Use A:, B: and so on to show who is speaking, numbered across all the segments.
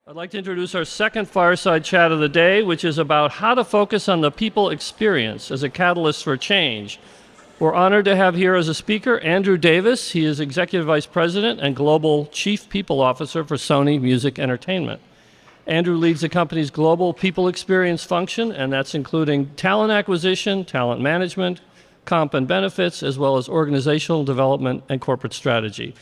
A: I'd like to introduce our second Fireside Chat of the day, which is about how to focus on the people experience as a catalyst for change. We're honored to have here as a speaker Andrew Davis. He is Executive Vice President and Global Chief People Officer for Sony Music Entertainment. Andrew leads the company's global people experience function, and that's including talent acquisition, talent management, comp and benefits, as well as organizational development and corporate strategy.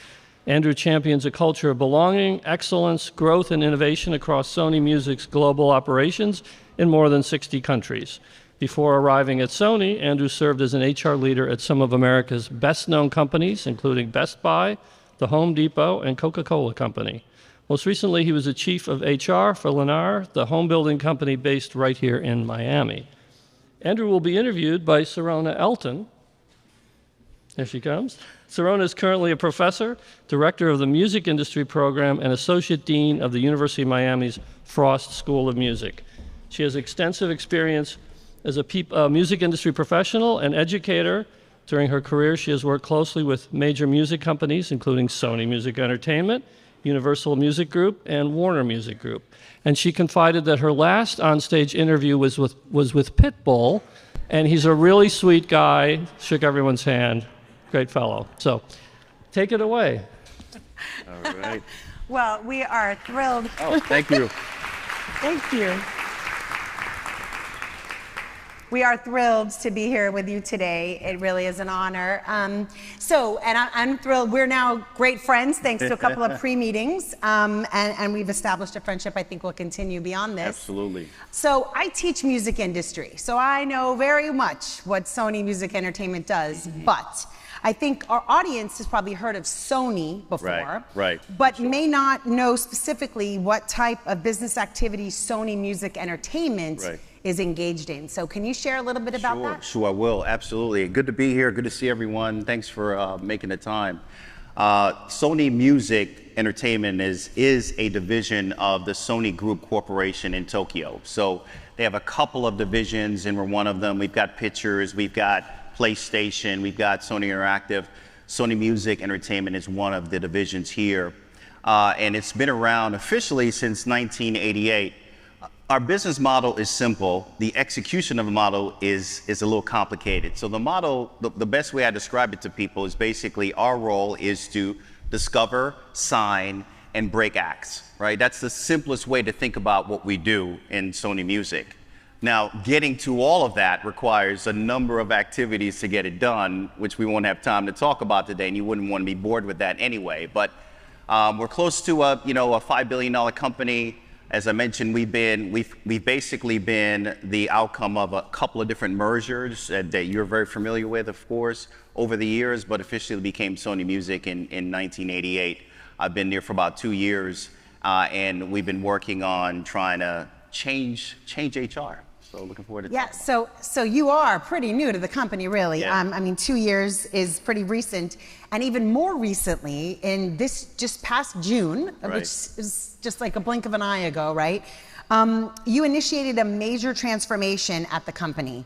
A: Andrew champions a culture of belonging, excellence, growth, and innovation across Sony Music's global operations in more than 60 countries. Before arriving at Sony, Andrew served as an HR leader at some of America's best-known companies, including Best Buy, the Home Depot, and Coca-Cola Company. Most recently, he was the chief of HR for Lennar, the home building company based right here in Miami. Andrew will be interviewed by Serona Elton. There she comes. Serona is currently a professor, director of the music industry program, and associate dean of the University of Miami's Frost School of Music. She has extensive experience as a music industry professional and educator. During her career, she has worked closely with major music companies, including Sony Music Entertainment, Universal Music Group, and Warner Music Group. And she confided that her last onstage interview was with Pitbull, and he's a really sweet guy, shook everyone's hand. Great fellow. So take it away.
B: All right.
C: Well, we are thrilled.
B: Oh, thank you.
C: Thank you. We are thrilled to be here with you today. It really is an honor. I'm thrilled. We're now great friends thanks to a couple of pre-meetings, and we've established a friendship I think will continue beyond this.
B: Absolutely.
C: So I teach music industry, so I know very much what Sony Music Entertainment does, but I think our audience has probably heard of Sony before,
B: right.
C: but may not know specifically what type of business activity Sony Music Entertainment is engaged in. So can you share a little bit about that?
B: Sure, I will, absolutely. Good to be here, good to see everyone. Thanks for making the time. Sony Music Entertainment is a division of the Sony Group Corporation in Tokyo. So they have a couple of divisions, and we're one of them. We've got Pictures, we've got PlayStation, we've got Sony Interactive. Sony Music Entertainment is one of the divisions here. And it's been around officially since 1988. Our business model is simple. The execution of the model is a little complicated. So the model, the best way I describe it to people is basically our role is to discover, sign, and break acts, right? That's the simplest way to think about what we do in Sony Music. Now, getting to all of that requires a number of activities to get it done, which we won't have time to talk about today, and you wouldn't want to be bored with that anyway. But we're close to a $5 billion company. As I mentioned, we've basically been the outcome of a couple of different mergers that you're very familiar with, of course, over the years, but officially became Sony Music in 1988. I've been there for about 2 years, and we've been working on trying to change HR. So looking forward to
C: Yeah, so you are pretty new to the company, really.
B: Yeah.
C: I mean, 2 years is pretty recent, and even more recently, in this just past June, which is just like a blink of an eye ago, right? You initiated a major transformation at the company,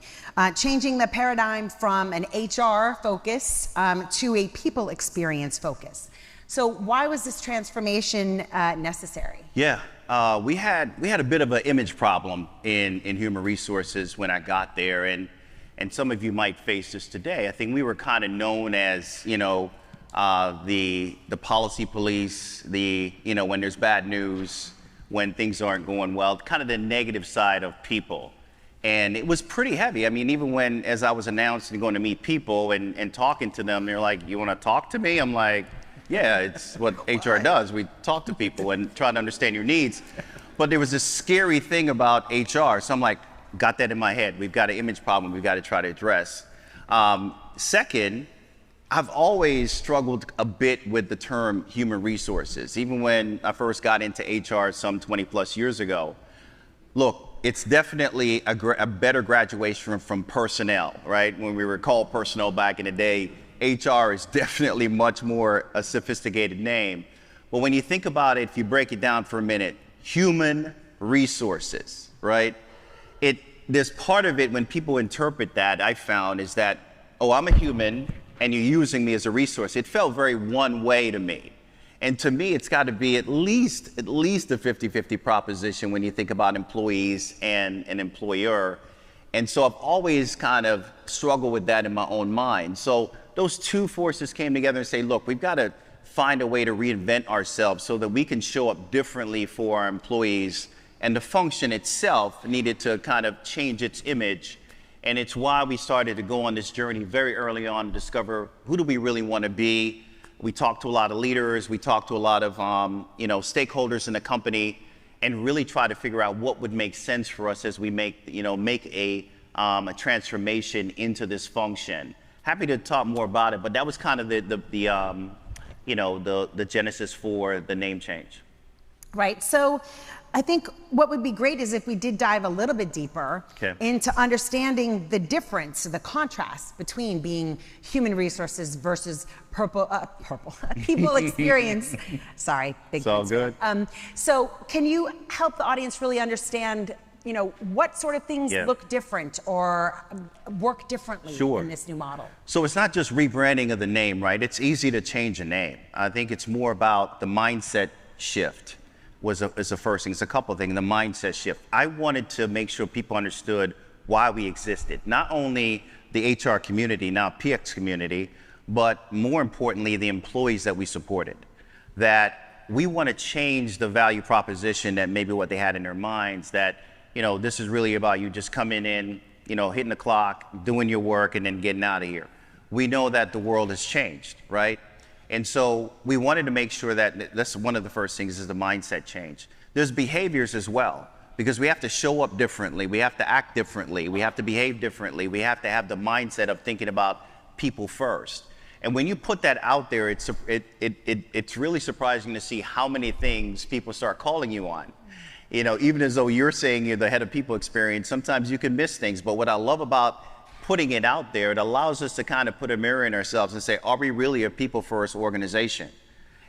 C: changing the paradigm from an HR focus to a people experience focus. So why was this transformation necessary?
B: Yeah. We had a bit of an image problem in human resources when I got there, and some of you might face this today. I think we were kind of known as the policy police, when there's bad news, when things aren't going well, kind of the negative side of people. And it was pretty heavy. I mean, even as I was announced and going to meet people and talking to them, they're like, "You want to talk to me?" I'm like, yeah, it's what HR does. We talk to people and try to understand your needs. But there was this scary thing about HR. So I'm like, got that in my head. We've got an image problem we've got to try to address. Second, I've always struggled a bit with the term human resources. Even when I first got into HR some 20 plus years ago. Look, it's definitely a better graduation from personnel, right? When we were called personnel back in the day, HR is definitely much more a sophisticated name. But when you think about it, if you break it down for a minute, human resources, right? There's part of it when people interpret that, I found, is that, oh, I'm a human and you're using me as a resource. It felt very one way to me. And to me, it's got to be at least a 50-50 proposition when you think about employees and an employer. And so I've always kind of struggled with that in my own mind. So those two forces came together and say, look, we've got to find a way to reinvent ourselves so that we can show up differently for our employees. And the function itself needed to kind of change its image. And it's why we started to go on this journey very early on to discover who do we really want to be. We talked to a lot of leaders, we talked to a lot of stakeholders in the company, and really try to figure out what would make sense for us as we make a transformation into this function. Happy to talk more about it, but that was kind of the genesis for the name change.
C: Right. So I think what would be great is if we did dive a little bit deeper into understanding the difference, the contrast between being human resources versus people experience. Sorry, big.
B: It's all good.
C: So can you help the audience really understand, what sort of things look different or work differently in this new model?
B: So it's not just rebranding of the name, right? It's easy to change a name. I think it's more about the mindset shift. Is the first thing. It's a couple of things, the mindset shift. I wanted to make sure people understood why we existed. Not only the HR community, now PX community, but more importantly, the employees that we supported. That we want to change the value proposition that maybe what they had in their minds, that, this is really about you just coming in, hitting the clock, doing your work, and then getting out of here. We know that the world has changed, right? And so we wanted to make sure that's one of the first things is the mindset change. There's behaviors as well, because we have to show up differently. We have to act differently. We have to behave differently. We have to have the mindset of thinking about people first. And when you put that out there, it's really surprising to see how many things people start calling you on. Even as though you're saying you're the head of people experience, sometimes you can miss things. But what I love about putting it out there, it allows us to kind of put a mirror in ourselves and say, are we really a people first organization?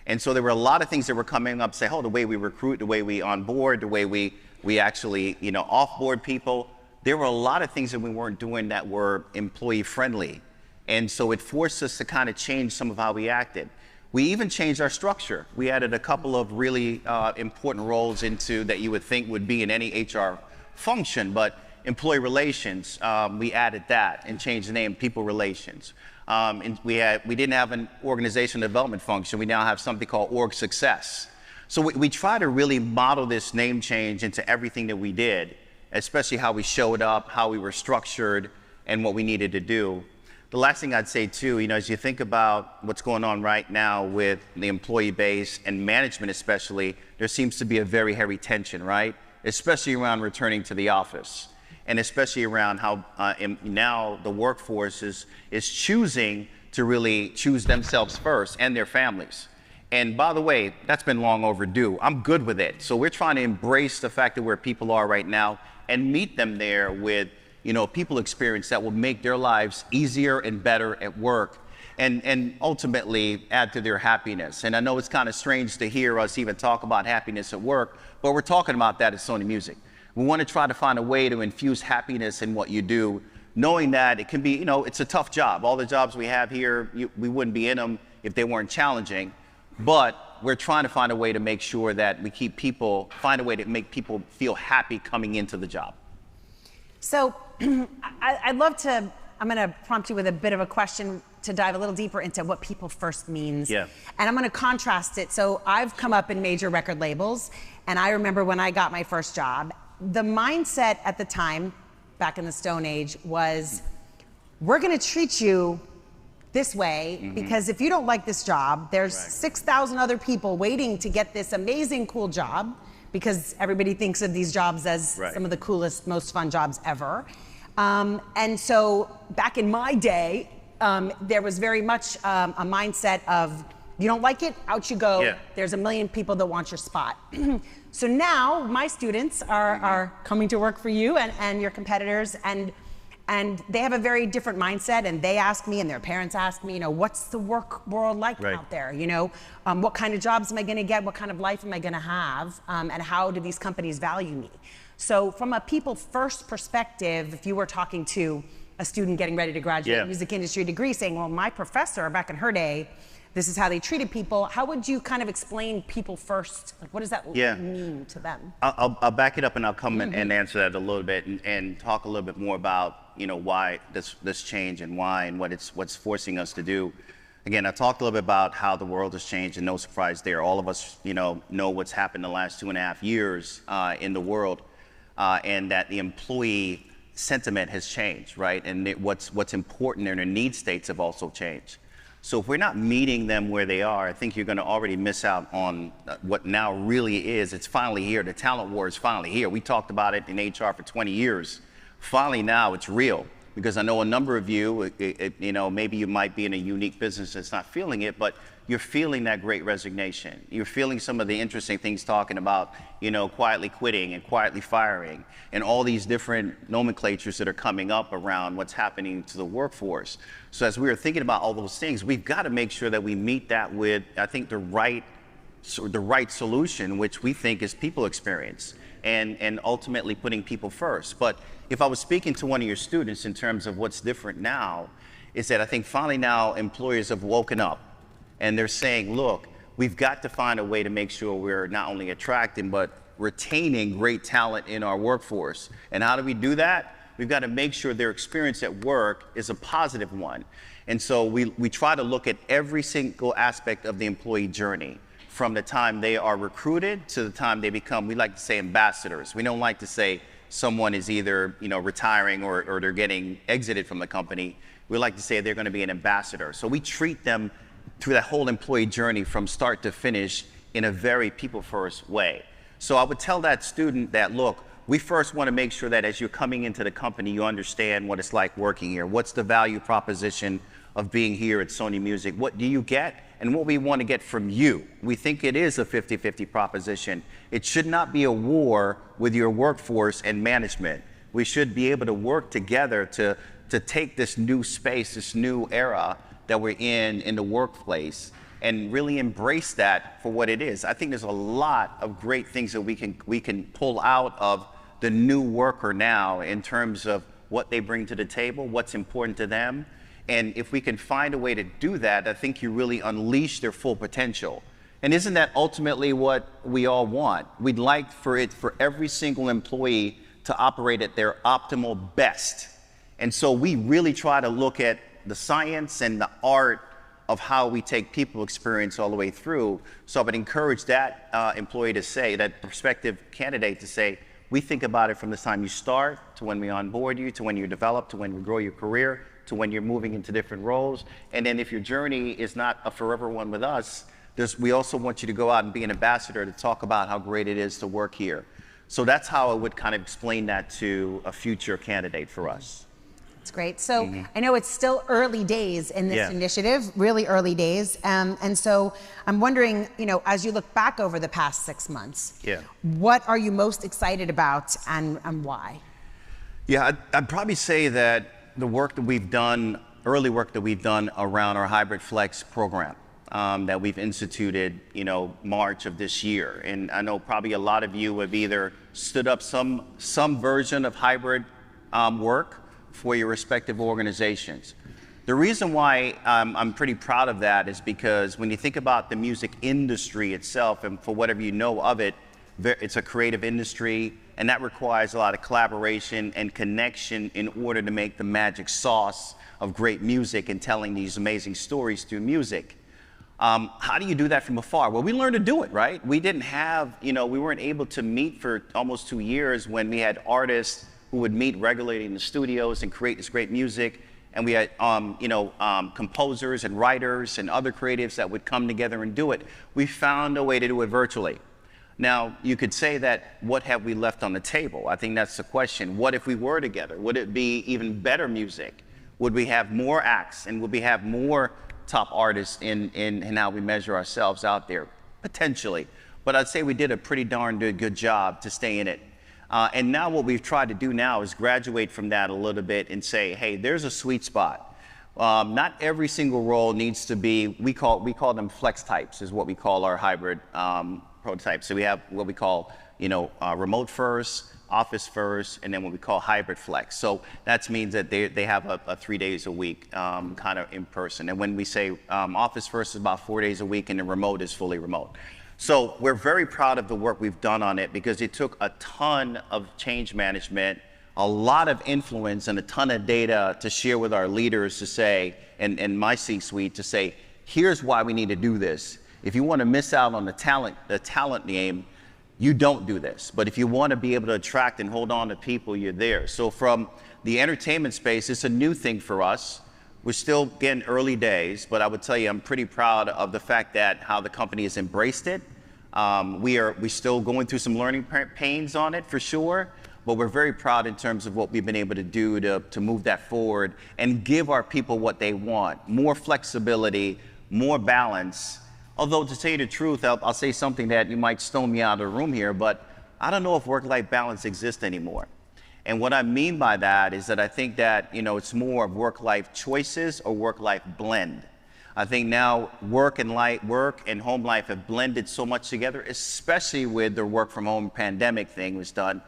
B: And so there were a lot of things that were coming up, say, the way we recruit, the way we onboard, the way we actually, offboard people. There were a lot of things that we weren't doing that were employee friendly. And so it forced us to kind of change some of how we acted. We even changed our structure. We added a couple of really important roles into that you would think would be in any HR function, but employee relations, we added that and changed the name people relations. And we didn't have an organizational development function. We now have something called org success. So we try to really model this name change into everything that we did, especially how we showed up, how we were structured, and what we needed to do. The last thing I'd say too, as you think about what's going on right now with the employee base and management especially, there seems to be a very heavy tension, right? Especially around returning to the office. And especially around how now the workforce is choosing to really choose themselves first and their families. And by the way, that's been long overdue. I'm good with it. So we're trying to embrace the fact that where people are right now and meet them there with, people experience that will make their lives easier and better at work and ultimately add to their happiness. And I know it's kind of strange to hear us even talk about happiness at work, but we're talking about that at Sony Music. We want to try to find a way to infuse happiness in what you do, knowing that it can be, it's a tough job. All the jobs we have here, we wouldn't be in them if they weren't challenging. But we're trying to find a way to make sure that we find a way to make people feel happy coming into the job.
C: So I'm going to prompt you with a bit of a question to dive a little deeper into what people first means.
B: Yeah.
C: And I'm going to contrast it. So I've come up in major record labels, and I remember when I got my first job, the mindset at the time, back in the Stone Age, was we're going to treat you this way because if you don't like this job, there's 6,000 other people waiting to get this amazing, cool job because everybody thinks of these jobs as some of the coolest, most fun jobs ever. And so back in my day, there was very much a mindset of you don't like it, out you go. Yeah. There's a million people that want your spot. So now my students are coming to work for you and your competitors, and they have a very different mindset, and they ask me and their parents ask me, what's the work world like out there? What kind of jobs am I gonna get? What kind of life am I gonna have? And how do these companies value me? So from a people first perspective, if you were talking to a student getting ready to graduate a music industry degree saying, well, my professor back in her day this is how they treated people. How would you kind of explain people first? Like, what does that mean to them?
B: I'll back it up and I'll come and answer that a little bit and talk a little bit more about, why this change and why and what's forcing us to do. Again, I talked a little bit about how the world has changed, and no surprise there. All of us, know what's happened the last 2.5 years in the world, and that the employee sentiment has changed, right? And what's important in their need states have also changed. So if we're not meeting them where they are, I think you're going to already miss out on what now really is. It's finally here. The talent war is finally here. We talked about it in HR for 20 years. Finally now it's real. Because I know a number of you, maybe you might be in a unique business that's not feeling it, but you're feeling that great resignation. You're feeling some of the interesting things talking about, quietly quitting and quietly firing and all these different nomenclatures that are coming up around what's happening to the workforce. So as we were thinking about all those things, we've got to make sure that we meet that with, I think, the right solution, which we think is people experience and ultimately putting people first. But if I was speaking to one of your students in terms of what's different now, is that I think finally now employers have woken up and they're saying, look, we've got to find a way to make sure we're not only attracting, but retaining great talent in our workforce. And how do we do that? We've got to make sure their experience at work is a positive one. And so we try to look at every single aspect of the employee journey, from the time they are recruited to the time they become, we like to say, ambassadors. We don't like to say someone is either retiring or they're getting exited from the company. We like to say they're going to be an ambassador. So we treat them through that whole employee journey from start to finish in a very people first way. So I would tell that student that, look, we first want to make sure that as you're coming into the company, you understand what it's like working here. What's the value proposition of being here at Sony Music? What do you get? And what we want to get from you. We think it is a 50-50 proposition. It should not be a war with your workforce and management. We should be able to work together to take this new space, this new era that we're in the workplace, and really embrace that for what it is. I think there's a lot of great things that we can pull out of the new worker now in terms of what they bring to the table, what's important to them. And if we can find a way to do that, I think you really unleash their full potential. And isn't that ultimately what we all want? We'd like for every single employee to operate at their optimal best. And so we really try to look at the science and the art of how we take people experience all the way through. So I would encourage that employee to say, that prospective candidate to say, we think about it from the time you start to when we onboard you, to when you develop, to when you grow your career, to when you're moving into different roles. And then if your journey is not a forever one with us, we also want you to go out and be an ambassador to talk about how great it is to work here. So that's how I would kind of explain that to a future candidate for us.
C: That's great. So I know it's still early days in this initiative, really early days. And so I'm wondering, as you look back over the past 6 months, what are you most excited about and why?
B: Yeah, I'd probably say that the work that we've done, early work that we've done around our Hybrid Flex program that we've instituted, March of this year. And I know probably a lot of you have either stood up some version of hybrid work for your respective organizations. The reason why I'm pretty proud of that is because when you think about the music industry itself, and for whatever you know of it, it's a creative industry, and that requires a lot of collaboration and connection in order to make the magic sauce of great music and telling these amazing stories through music. How do you do that from afar? Well, we learned to do it, right? We didn't have, we weren't able to meet for almost 2 years when we had artists who would meet regularly in the studios and create this great music. And we had, composers and writers and other creatives that would come together and do it. We found a way to do it virtually. Now, you could say that, what have we left on the table? I think that's the question. What if we were together? Would it be even better music? Would we have more acts, and would we have more top artists in how we measure ourselves out there? Potentially. But I'd say we did a pretty darn good job to stay in it. And now what we've tried to do now is graduate from that a little bit and say, hey, there's a sweet spot. Not every single role needs to be, we call them flex types, is what we call our hybrid prototypes. So we have what we call, remote first, office first, and then what we call hybrid flex. So that means that they have a 3 days a week kind of in person. And when we say office first is about 4 days a week, and the remote is fully remote. So we're very proud of the work we've done on it, because it took a ton of change management, a lot of influence, and a ton of data to share with our leaders to say, and my C-suite to say, here's why we need to do this. If you want to miss out on the talent game, you don't do this. But if you want to be able to attract and hold on to people, you're there. So from the entertainment space, it's a new thing for us. We're still getting early days, but I would tell you I'm pretty proud of the fact that how the company has embraced it. We're still going through some learning pains on it for sure, but we're very proud in terms of what we've been able to do to move that forward and give our people what they want, more flexibility, more balance. Although to tell you the truth, I'll say something that you might stone me out of the room here, but I don't know if work-life balance exists anymore. And what I mean by that is that I think that, it's more of work-life choices or work-life blend. I think now work and home life have blended so much together, especially with the work from home pandemic thing was done.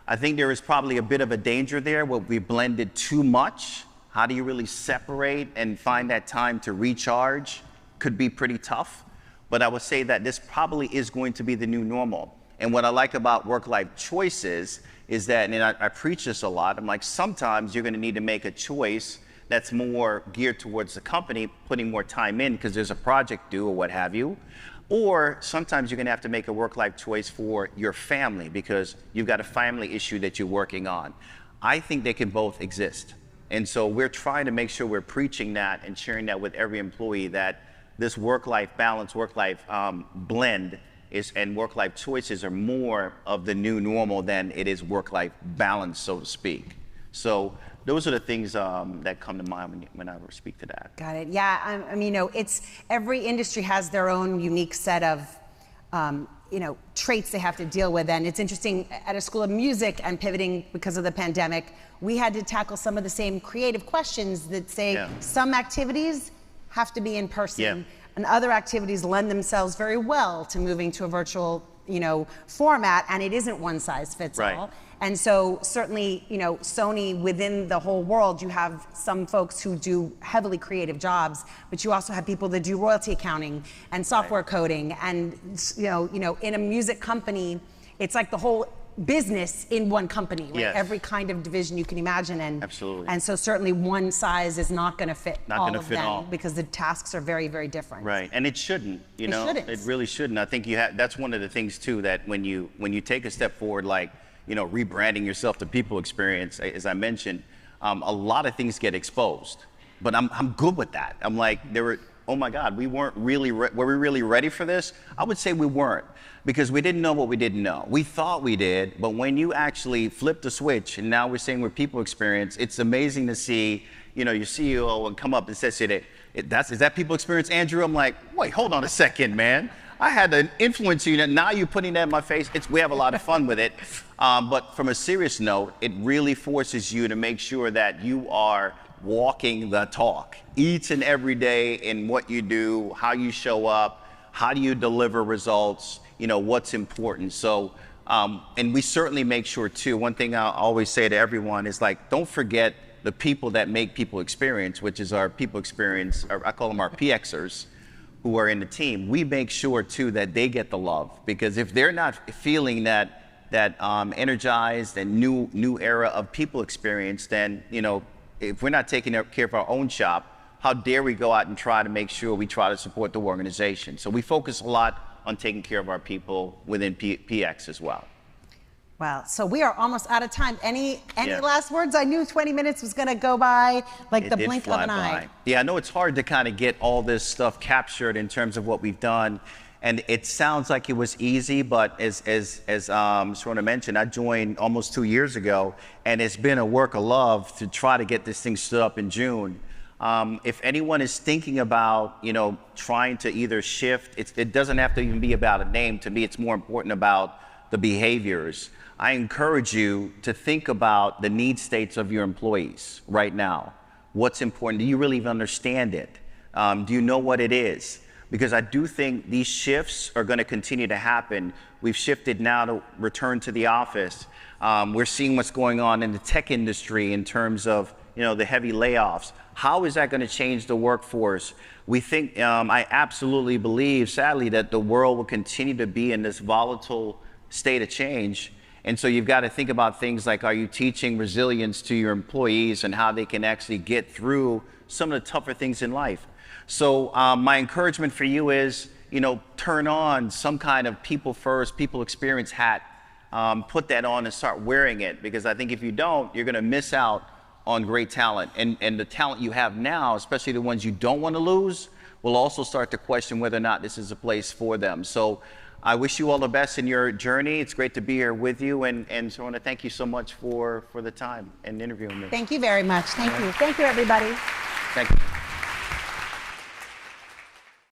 B: I think there is probably a bit of a danger there where we blended too much. How do you really separate and find that time to recharge? Could be pretty tough. But I would say that this probably is going to be the new normal. And what I like about work-life choices is that, and I preach this a lot, I'm like, sometimes you're going to need to make a choice that's more geared towards the company, putting more time in because there's a project due or what have you. Or sometimes you're going to have to make a work-life choice for your family because you've got a family issue that you're working on. I think they can both exist. And so we're trying to make sure we're preaching that and sharing that with every employee, that this work-life balance, work-life blend and work-life choices are more of the new normal than it is work-life balance, so to speak. So those are the things that come to mind when I speak to that.
C: Got it. Yeah, I mean, it's every industry has their own unique set of traits they have to deal with. And it's interesting, at a school of music and pivoting because of the pandemic, we had to tackle some of the same creative questions that say some activities have to be in person, and other activities lend themselves very well to moving to a virtual, format, and it isn't one size fits all. And so certainly, Sony, within the whole world, you have some folks who do heavily creative jobs, but you also have people that do royalty accounting and software coding, and in a music company, it's like the whole business in one company, like every kind of division you can imagine. And
B: absolutely.
C: And so certainly one size is not going to fit all of them because the tasks are very, very different.
B: Right, and it shouldn't. It really shouldn't. I think that's one of the things too, that when you take a step forward, like rebranding yourself to people experience, as I mentioned, a lot of things get exposed. But I'm good with that. I'm like, oh my God, we weren't really, were we really ready for this? I would say we weren't, because we didn't know what we didn't know. We thought we did, but when you actually flip the switch, and now we're saying we're people experience, it's amazing to see, your CEO and come up and says, is that people experience, Andrew? I'm like, wait, hold on a second, man. I had to influence you, now you're putting that in my face. We have a lot of fun with it. But from a serious note, it really forces you to make sure that you are walking the talk each and every day in what you do, how you show up, how do you deliver results, what's important. So, and we certainly make sure too, one thing I always say to everyone is like, don't forget the people that make people experience, which is our people experience, or I call them our PXers, who are in the team. We make sure too that they get the love, because if they're not feeling that energized and new era of people experience, then if we're not taking care of our own shop, how dare we go out and try to make sure we try to support the organization? So we focus a lot on taking care of our people within PX as well.
C: Wow, so we are almost out of time. Any last words? I knew 20 minutes was going to go by like the blink of an eye.
B: Yeah, I know it's hard to kind of get all this stuff captured in terms of what we've done. And it sounds like it was easy, but as Serona mentioned, I joined almost 2 years ago, and it's been a work of love to try to get this thing stood up in June. If anyone is thinking about, trying to either shift, it doesn't have to even be about a name. To me, it's more important about the behaviors. I encourage you to think about the need states of your employees right now. What's important? Do you really even understand it? Do you know what it is? because I do think these shifts are going to continue to happen. We've shifted now to return to the office. We're seeing what's going on in the tech industry in terms of, the heavy layoffs. How is that going to change the workforce? We think, I absolutely believe, sadly, that the world will continue to be in this volatile state of change. And so you've got to think about things like, are you teaching resilience to your employees and how they can actually get through some of the tougher things in life? So my encouragement for you is, turn on some kind of people first, people experience hat, put that on and start wearing it, because I think if you don't, you're going to miss out on great talent. And the talent you have now, especially the ones you don't want to lose, will also start to question whether or not this is a place for them. So I wish you all the best in your journey. It's great to be here with you. And so I want to thank you so much for the time and interviewing me.
C: Thank you very much. Thank you. Thank you, everybody.
B: Thank you.